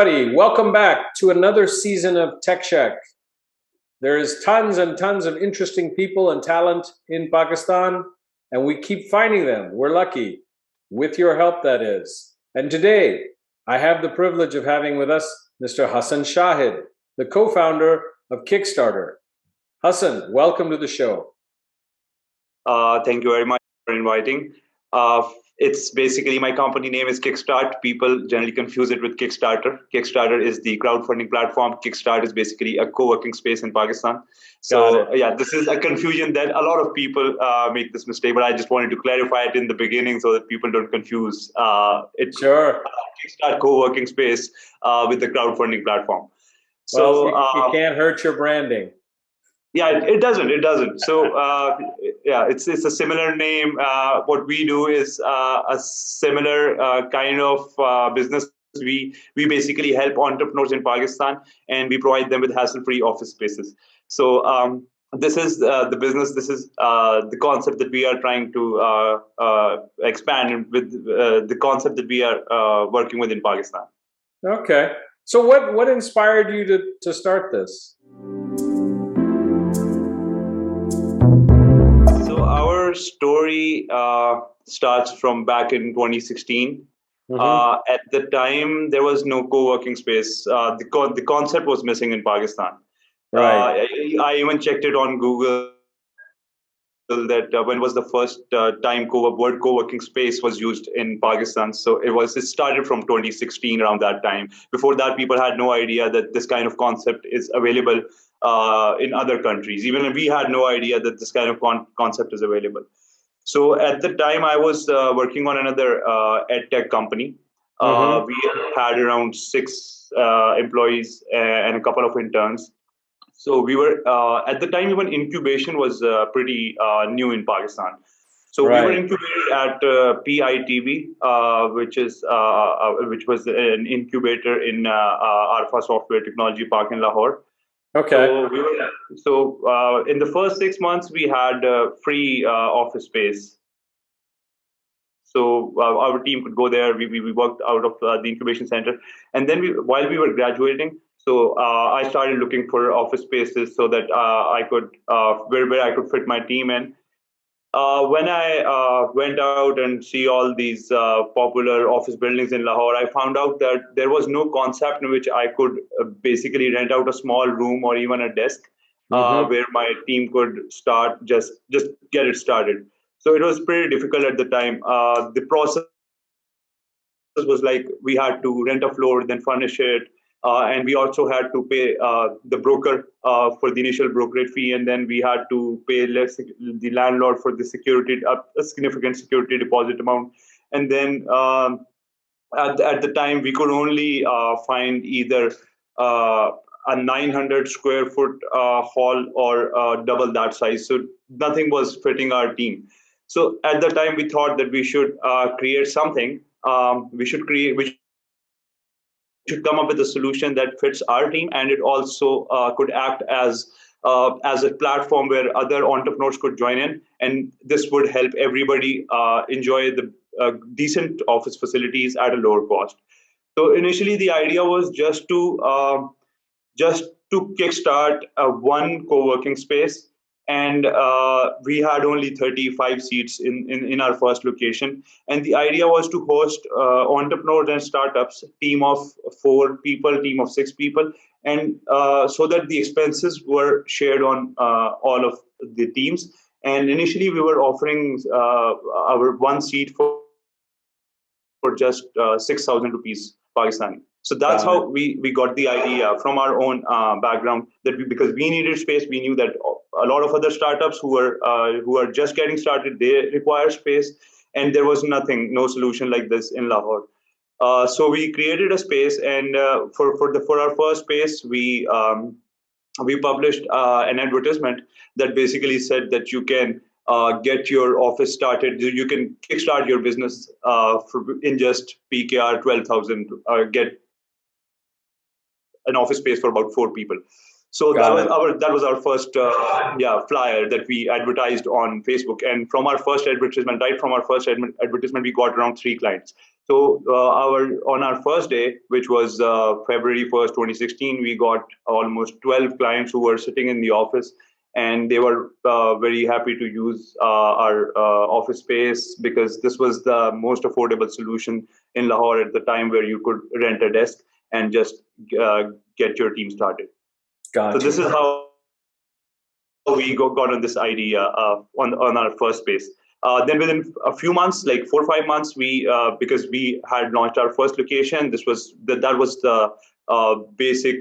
everybody. Welcome back to another season of Tech Sheck. There is tons and tons of interesting people and talent in Pakistan, and we keep finding them. We're lucky. With your help, that is. And today, I have the privilege of having with us Mr. Hassan Shahid, the co-founder of Kickstarter. Hassan, welcome to the show. Thank you very much for inviting. It's basically, my company name is Kickstart. People generally confuse it with Kickstarter. Kickstarter is the crowdfunding platform. Kickstart is basically a co-working space in Pakistan. So yeah, this is a confusion that a lot of people make this mistake, but I just wanted to clarify it in the beginning so that people don't confuse Sure. Kickstart co-working space with the crowdfunding platform. So well, it can't hurt your branding. Yeah, it doesn't. It doesn't. So yeah, it's a similar name. What we do is a similar kind of business. We basically help entrepreneurs in Pakistan, and we provide them with hassle-free office spaces. So this is the business. This is the concept that we are trying to expand with the concept that we are working with in Pakistan. Okay. So what inspired you to start this? Our story starts from back in 2016. Mm-hmm. At the time, there was no co-working space. The concept was missing in Pakistan. Right. I even checked it on Google that when was the first time word co-working space was used in Pakistan. So it started from 2016, around that time. Before that, people had no idea that this kind of concept is available in other countries. Even we had no idea that this kind of concept is available. So at the time, I was working on another ed tech company. Mm-hmm. We had around 6 employees and a couple of interns. So we were at the time, even incubation was pretty new in Pakistan. So right. We were incubated at PITV, which was an incubator in Arfa Software Technology Park in Lahore. Okay. So in the first 6 months, we had free office space. So our team could go there. We worked out of the incubation center, and then while we were graduating. So I started looking for office spaces so that I could where I could fit my team in. When I went out and see all these popular office buildings in Lahore, I found out that there was no concept in which I could basically rent out a small room or even a desk where my team could start just get it started. So it was pretty difficult at the time. The process was like we had to rent a floor, then furnish it. And we also had to pay the broker for the initial brokerage fee, and then we had to pay the landlord for the security, a significant security deposit amount. And then at the time, we could only find either a 900 square foot hall or double that size. So nothing was fitting our team. So at the time, we thought that we should create something. We should come up with a solution that fits our team, and it also could act as a platform where other entrepreneurs could join in, and this would help everybody enjoy the decent office facilities at a lower cost. So initially, the idea was just to kickstart one co-working space. And we had only 35 seats in our first location. And the idea was to host entrepreneurs and startups, team of 4 people, team of 6 people, and so that the expenses were shared on all of the teams. And initially, we were offering our one seat for just 6,000 rupees Pakistani. So that's how we got the idea from our own background, that because we needed space. We knew that a lot of other startups who are just getting started, they require space, and there was no solution like this in Lahore. So we created a space, and for our first space, we published an advertisement that basically said that you can get your office started. You can kickstart your business in just PKR 12,000. Get an office space for about 4 people. So that was our first flyer that we advertised on Facebook. And from our first advertisement, we got around 3 clients. So on our first day, which was February 1st, 2016, we got almost 12 clients who were sitting in the office, and they were very happy to use our office space because this was the most affordable solution in Lahore at the time, where you could rent a desk and just get your team started. Gotcha. So this is how we got on this idea on our first space. Then within a few months, like 4 or 5 months, we because we had launched our first location. That was the basic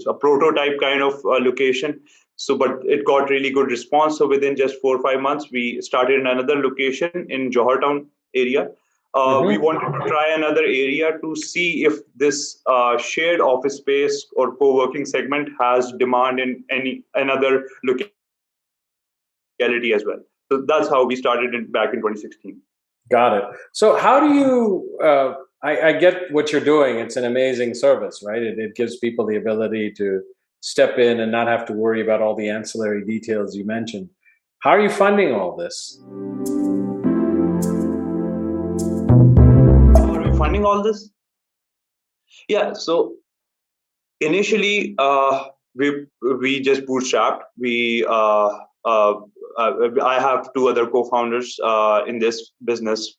a prototype kind of location. So, but it got really good response. So within just 4 or 5 months, we started another location in Johor Town area. We wanted to try another area to see if this shared office space or co-working segment has demand in another locality as well. So that's how we started it back in 2016. Got it. So how do you, I get what you're doing. It's an amazing service, right? It gives people the ability to step in and not have to worry about all the ancillary details you mentioned. How are you funding all this? Are we funding all this? Yeah. So initially, we just bootstrapped. I have two other co-founders in this business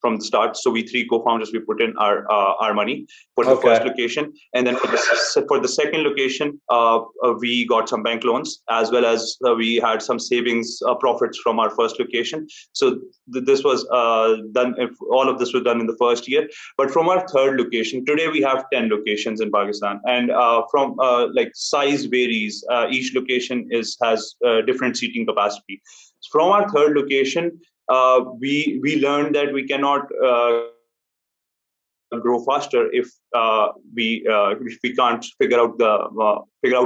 from the start. So we three co-founders, we put in our money for the first location, and then for the second location, we got some bank loans, as well as we had some savings profits from our first location. So this was done. All of this was done in the first year. But from our third location, today we have 10 locations in Pakistan, and from like size varies. Each location has different seating capacity. From our third location, we learned that we cannot grow faster if we can't figure out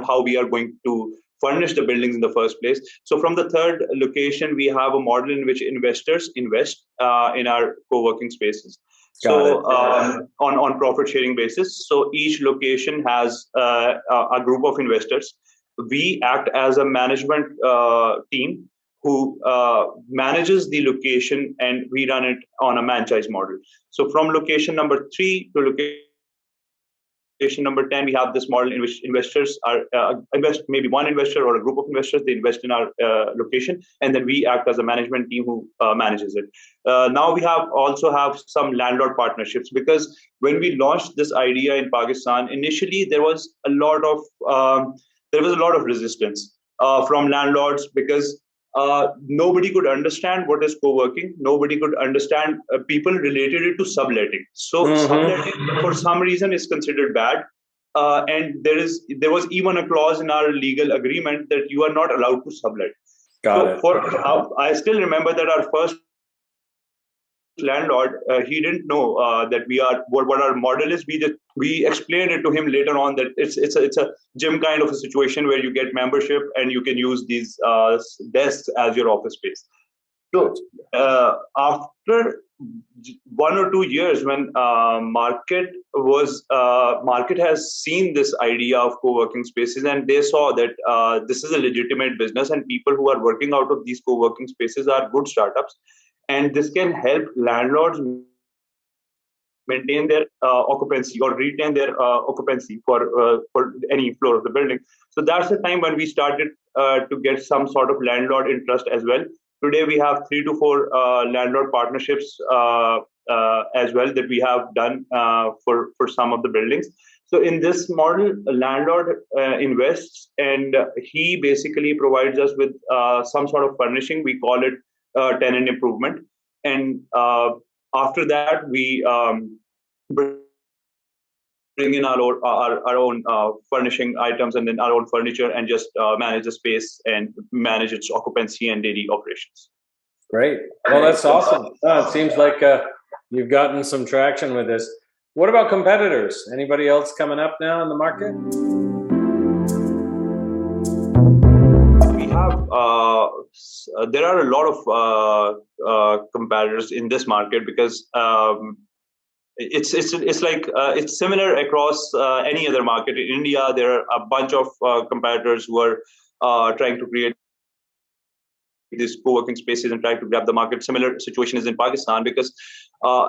how we are going to furnish the buildings in the first place. So from the third location, we have a model in which investors invest in our co-working spaces. On profit sharing basis. So each location has a group of investors. We act as a management team who manages the location, and we run it on a franchise model. So from location number 3 to location number 10, we have this model in which investors invest, maybe one investor or a group of investors, they invest in our location, and then we act as a management team who manages it. Now we also have some landlord partnerships, because when we launched this idea in Pakistan, initially there was a lot of resistance from landlords, because nobody could understand what is co-working. Nobody could understand people related it to subletting. So subletting, for some reason, is considered bad. And there was even a clause in our legal agreement that you are not allowed to sublet. I still remember that our first landlord, he didn't know that what our model is. We explained it to him later on that it's a gym kind of a situation where you get membership and you can use these desks as your office space. So after 1 or 2 years, when market has seen this idea of co-working spaces, and they saw that this is a legitimate business, and people who are working out of these co-working spaces are good startups, and this can help landlords maintain their occupancy or retain their occupancy for any floor of the building. So that's the time when we started to get some sort of landlord interest as well. Today we have 3 to 4 landlord partnerships as well that we have done for some of the buildings. So in this model, a landlord invests, and he basically provides us with some sort of furnishing. We call it tenant improvement, and after that we bring in our own furnishing items, and then our own furniture, and just manage the space and manage its occupancy and daily operations. Great. Well, that's awesome. It seems like you've gotten some traction with this. What about competitors? Anybody else coming up now in the market? There are a lot of competitors in this market, because it's similar across any other market. In India, there are a bunch of competitors who are trying to create these co-working spaces and try to grab the market. Similar situation is in Pakistan because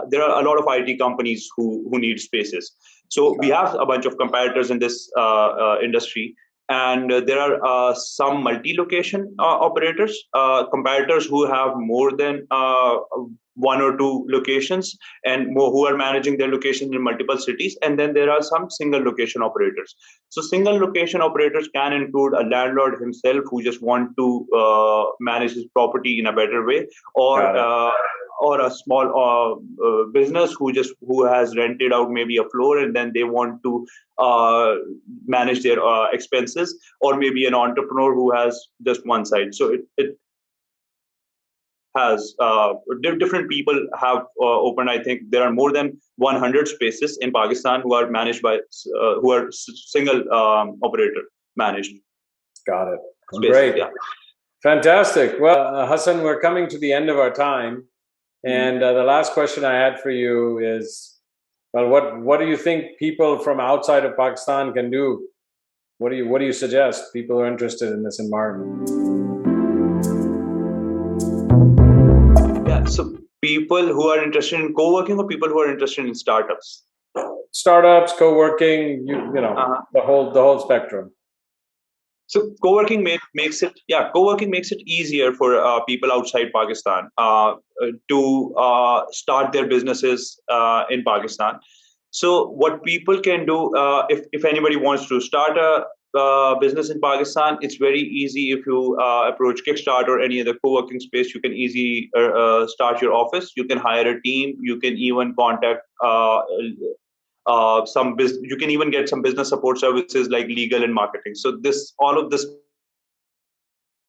there are a lot of IT companies who need spaces. So we have a bunch of competitors in this industry. And there are some multi-location operators, competitors who have more than one or two locations and more, who are managing their locations in multiple cities. And then there are some single location operators. So single location operators can include a landlord himself who just want to manage his property in a better way, or a small business who has rented out maybe a floor and then they want to manage their expenses, or maybe an entrepreneur who has just one side. So it has different people have opened. I think there are more than 100 spaces in Pakistan who are managed by who are single operator managed. Got it. Spaces, great. Yeah. Fantastic. Well, Hassan, we're coming to the end of our time. And the last question I had for you is, well, what do you think people from outside of Pakistan can do? What do you suggest people who are interested in this environment? Yeah, so people who are interested in co-working or people who are interested in startups? Startups, co-working, you know, the whole spectrum. So co-working makes it easier for people outside Pakistan to start their businesses in Pakistan. So what people can do, if anybody wants to start a business in Pakistan, it's very easy. If you approach Kickstart or any other co-working space, you can easily start your office. You can hire a team. You can even contact you can even get some business support services like legal and marketing. So all of this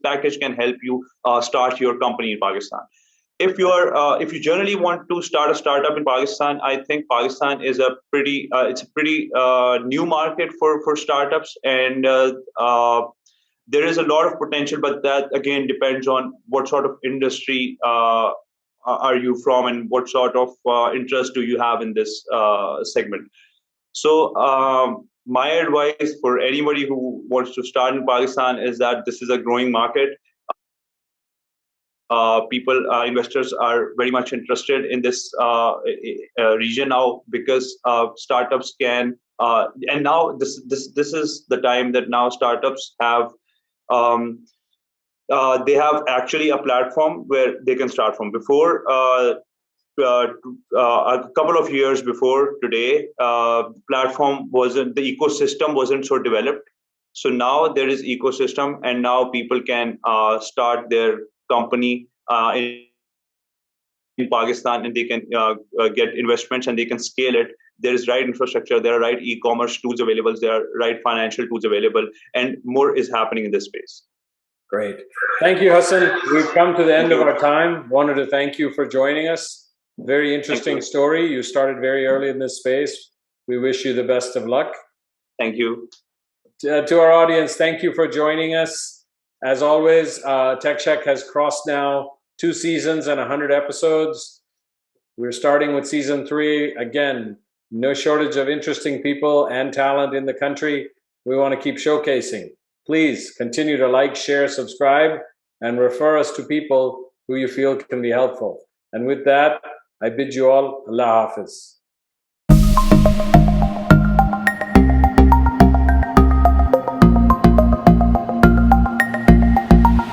package can help you start your company in Pakistan. If you generally want to start a startup in Pakistan, I think Pakistan is a pretty new market for startups, and there is a lot of potential. But that again depends on what sort of industry are you from, and what sort of interest do you have in this segment. So my advice for anybody who wants to start in Pakistan is that this is a growing market. Investors are very much interested in this region now, because startups can, and now this is the time that now startups have. They have actually a platform where they can start from. Before a couple of years before today, the ecosystem wasn't so developed. So now there is ecosystem, and now people can start their company in Pakistan, and they can get investments and they can scale it. There is right infrastructure, there are right e-commerce tools available, there are right financial tools available, and more is happening in this space. Great. Thank you, Hassan. We've come to the end of our time. Wanted to thank you for joining us. Very interesting story. You started very early in this space. We wish you the best of luck. Thank you. To our audience, thank you for joining us. As always, Tech Sheck has crossed now 2 seasons and 100 episodes. We're starting with season 3. Again, no shortage of interesting people and talent in the country. We want to keep showcasing. Please continue to like, share, subscribe, and refer us to people who you feel can be helpful. And with that, I bid you all Allah Hafiz.